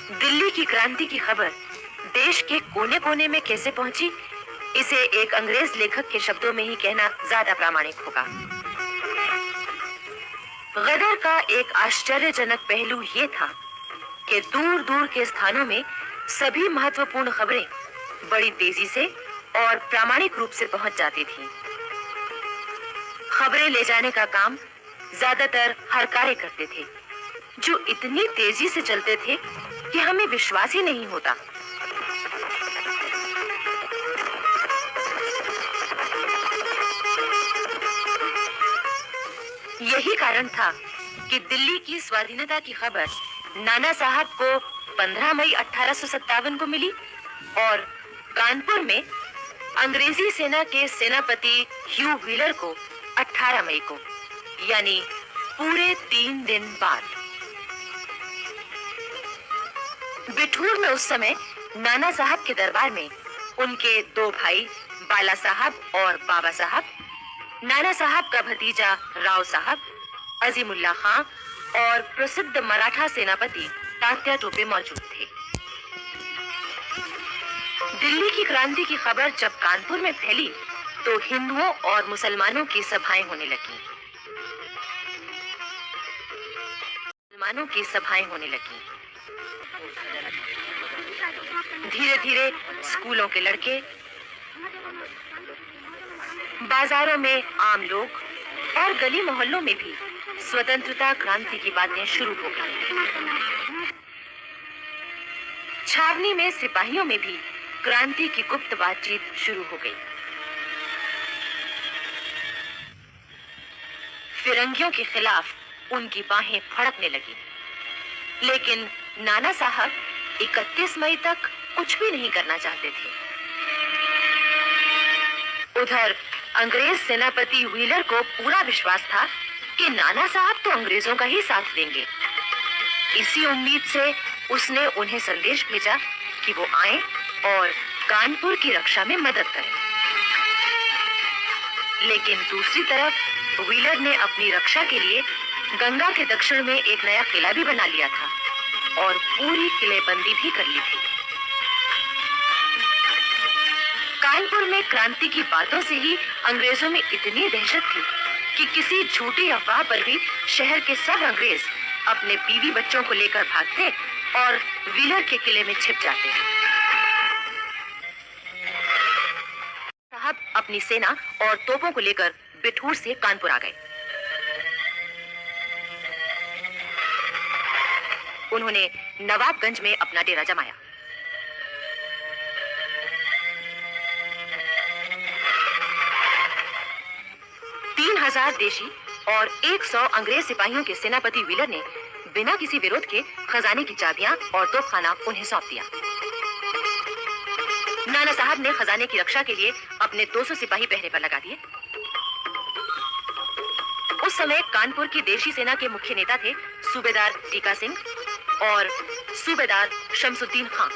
दिल्ली की क्रांति की खबर देश के कोने कोने में कैसे पहुंची, इसे एक अंग्रेज लेखक के शब्दों में ही कहना ज्यादा प्रामाणिक होगा। गदर का एक आश्चर्यजनक पहलू ये था कि दूर दूर के स्थानों में सभी महत्वपूर्ण खबरें बड़ी तेजी से और प्रामाणिक रूप से पहुंच जाती थीं। खबरें ले जाने का काम ज्यादातर हरकारे करते थे, जो इतनी तेजी से चलते थे कि हमें विश्वास ही नहीं होता। यही कारण था कि दिल्ली की स्वाधीनता की खबर नाना साहब को 15 मई 1857 को मिली और कानपुर में अंग्रेजी सेना के सेनापति ह्यू व्हीलर को 18 मई को, यानी पूरे 3 दिन बाद। बिठूर में उस समय नाना साहब के दरबार में उनके 2 भाई बाला साहब और बाबा साहब, नाना साहब का भतीजा राव साहब, अजीमुल्ला खां और प्रसिद्ध मराठा सेनापति तात्या टोपे मौजूद थे। दिल्ली की क्रांति की खबर जब कानपुर में फैली तो हिंदुओं और मुसलमानों की सभाएं होने लगी। धीरे धीरे स्कूलों के लड़के, बाजारों में आम लोग और गली मोहल्लों में भी स्वतंत्रता क्रांति की बातें शुरू हो गई। छावनी में सिपाहियों में भी क्रांति की गुप्त बातचीत शुरू हो गई। फिरंगियों के खिलाफ उनकी बाहें फड़कने लगी, लेकिन नाना साहब 31 मई तक कुछ भी नहीं करना चाहते थे। उधर अंग्रेज सेनापति व्हीलर को पूरा विश्वास था कि नाना साहब तो अंग्रेजों का ही साथ देंगे। इसी उम्मीद से उसने उन्हें संदेश भेजा कि वो आएं और कानपुर की रक्षा में मदद करें। लेकिन दूसरी तरफ व्हीलर ने अपनी रक्षा के लिए गंगा के दक्षिण में एक नया किला भी बना लिया था और पूरी किलेबंदी भी कर ली थी। कानपुर में क्रांति की बातों से ही अंग्रेजों में इतनी दहशत थी कि किसी झूठी अफवाह पर भी शहर के सब अंग्रेज अपने बीवी बच्चों को लेकर भागते और व्हीलर के किले में छिप जाते। साहब अपनी सेना और तोपों को लेकर बिठूर से कानपुर आ गए। उन्होंने नवाबगंज में अपना डेरा जमाया। देशी और 100 अंग्रेज सिपाहियों के सेनापति व्हीलर ने बिना किसी विरोध के खजाने की चाबियां और तोपखाना उन्हें सौंप दिया। नाना साहब ने खजाने की रक्षा के लिए अपने 200 सिपाही पहरे पर लगा दिए। उस समय कानपुर की देशी सेना के मुख्य नेता थे सूबेदार टीका सिंह और सूबेदार शमसुद्दीन खां।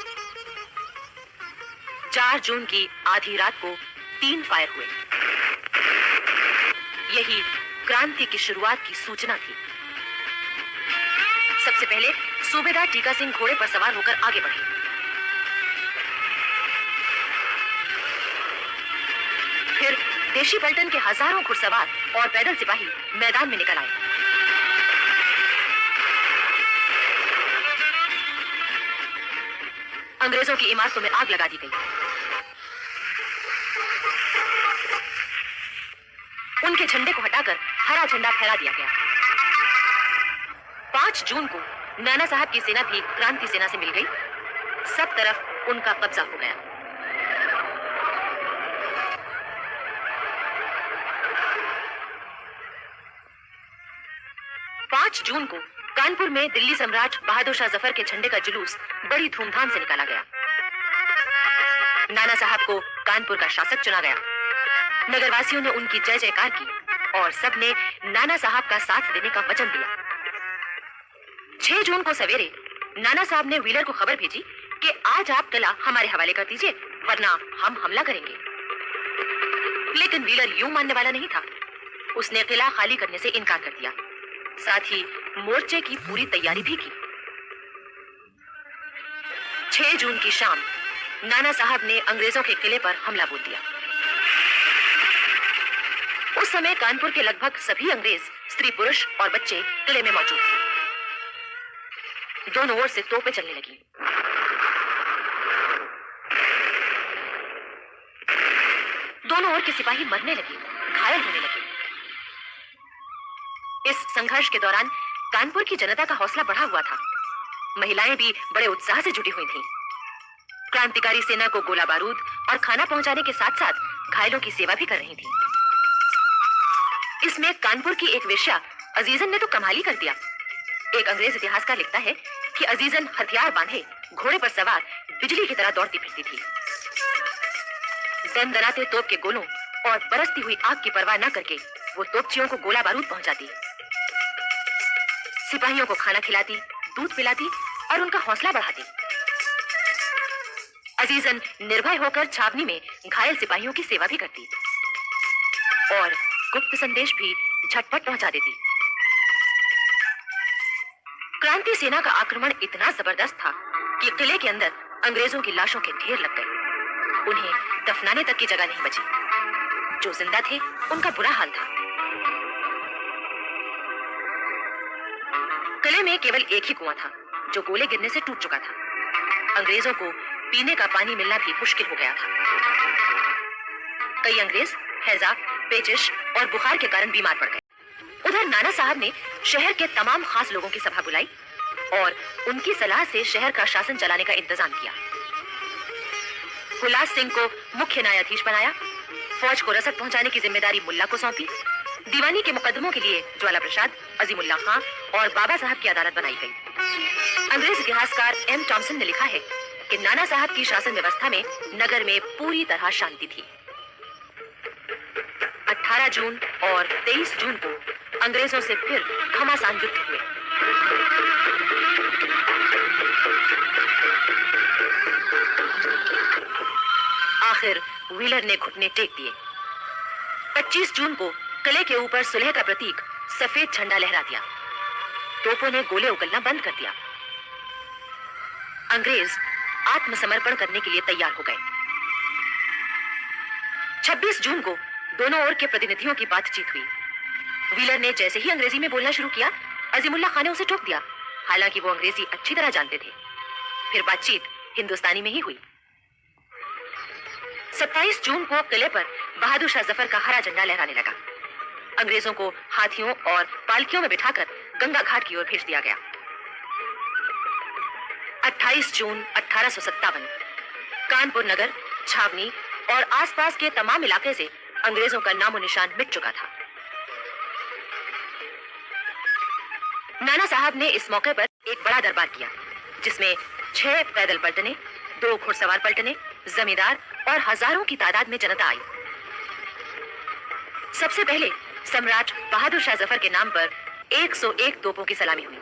4 जून की आधी रात को 3 फायर हुए। यही क्रांति की शुरुआत की सूचना थी। सबसे पहले सूबेदार टीका सिंह घोड़े पर सवार होकर आगे बढ़े। फिर देशी पलटन के हजारों घुड़सवार और पैदल सिपाही मैदान में निकल आए। अंग्रेजों की इमारतों में आग लगा दी गई। उनके झंडे को हटाकर हरा झंडा फहरा दिया गया। 5 जून को नाना साहब की सेना भी क्रांति सेना से मिल गई। सब तरफ उनका कब्जा हो गया। जून को कानपुर में दिल्ली सम्राट बहादुर शाह जफर के झंडे का जुलूस बड़ी धूमधाम से निकाला गया। नाना साहब को कानपुर का शासक चुना गया। नगरवासियों ने उनकी जय जयकार की और सबने नाना साहब का साथ देने का वचन दिया। 6 जून को सवेरे नाना साहब ने व्हीलर को खबर भेजी कि आज आप किला हमारे हवाले कर दीजिए, वरना हम हमला करेंगे। लेकिन व्हीलर यूं मानने वाला नहीं था। उसने किला खाली करने से इनकार कर दिया। साथ ही मोर्चे की पूरी तैयारी भी की। 6 जून की शाम नाना साहब ने अंग्रेजों के किले पर हमला बोल दिया। उस समय कानपुर के लगभग सभी अंग्रेज, स्त्री पुरुष और बच्चे किले में मौजूद थे। दोनों ओर से तोपें चलने लगी। दोनों ओर के सिपाही मरने लगे, घायल होने लगे। इस संघर्ष के दौरान कानपुर की जनता का हौसला बढ़ा हुआ था। महिलाएं भी बड़े उत्साह से जुटी हुई थीं। क्रांतिकारी सेना को गोला बारूद और खाना पहुंचाने के साथ साथ घायलों की सेवा भी कर रही थीं। इसमें कानपुर की एक वेश्या अजीजन ने तो कमाल ही कर दिया। एक अंग्रेज इतिहासकार लिखता है कि अजीजन हथियार बांधे घोड़े पर सवार बिजली की तरह दौड़ती फिरती थी। दनदनाते तोप के गोलों और बरसती हुई आग की परवाह न करके वो तोपचियों को गोला बारूद पहुंचाती, सिपाहियों को खाना खिलाती, दूध पिलाती और उनका हौसला बढ़ाती। अजीजन निर्भय होकर छावनी में घायल सिपाहियों की सेवा भी करती और गुप्त संदेश भी झटपट पहुंचा देती। क्रांति सेना का आक्रमण इतना जबरदस्त था कि किले के अंदर अंग्रेजों की लाशों के ढेर लग गए। उन्हें दफनाने तक की जगह नहीं बची। जो जिंदा थे उनका बुरा हाल था। किले में केवल एक ही कुआं था जो गोले गिरने से टूट चुका था। अंग्रेजों को पीने का पानी मिलना भी मुश्किल हो गया था। कई अंग्रेज हैजा, पेचिश और बुखार के कारण बीमार पड़ गए। उधर नाना साहब ने शहर के तमाम खास लोगों की सभा बुलाई और उनकी सलाह से शहर का शासन चलाने का इंतजाम किया। हुलास सिंह को मुख्य न्यायाधीश बनाया। फौज को रसद पहुंचाने की जिम्मेदारी मुल्ला को सौंपी। दीवानी के मुकदमों के लिए ज्वाला प्रसाद, अजीमुल्ला खां और बाबा साहब की अदालत बनाई गई। अंग्रेज इतिहासकार एम टॉमसन ने लिखा है कि नाना साहब की शासन व्यवस्था में नगर में पूरी तरह शांति थी। 18 जून और 23 जून को अंग्रेजों से फिर घमासान युद्ध हुए। आखिर व्हीलर ने घुटने टेक दिए। 25 जून को किले के ऊपर सुलह का प्रतीक सफेद झंडा लहरा दिया। तोपों ने गोले उगलना बंद कर दिया। अंग्रेज आत्मसमर्पण करने के लिए तैयार हो गए। 26 जून को दोनों ओर के प्रतिनिधियों की बातचीत हुई। व्हीलर ने जैसे ही अंग्रेजी में बोलना शुरू किया, अजीमुल्ला खान ने उसे टोक दिया, हालांकि वो अंग्रेजी अच्छी तरह जानते थे। फिर बातचीत हिंदुस्तानी में ही हुई। 27 जून को किले पर बहादुर शाह जफर का हरा झंडा लहराने लगा। अंग्रेजों को हाथियों और पालकियों में बिठाकर गंगा घाट की ओर भेज दिया गया। 28 जून 1857 कानपुर नगर, छावनी और आसपास के तमाम इलाके से अंग्रेजों का नामो निशान मिट चुका था। नाना साहब ने इस मौके पर एक बड़ा दरबार किया, जिसमें 6 पैदल पलटने, 2 घुड़सवार पलटने, जमींदार और हजारों की तादाद में जनता आई। सबसे पहले सम्राट बहादुर शाह जफर के नाम पर 101 तोपों की सलामी हुई।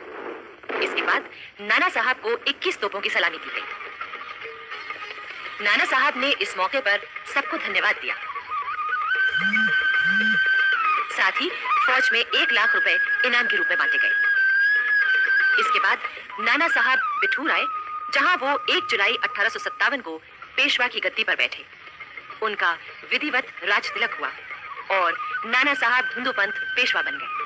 इसके बाद नाना साहब को 21 तोपों की सलामी दी गई। नाना साहब ने इस मौके पर सबको धन्यवाद दिया। साथ ही फौज में 1 लाख रुपए इनाम के रूप में बांटे गए। इसके बाद नाना साहब बिठूर आए, जहां वो 1 जुलाई 1857 को पेशवा की गद्दी पर बैठे। उनका विधिवत राज तिलक हुआ और नाना साहब हिंदू पंथ पेशवा बन गए।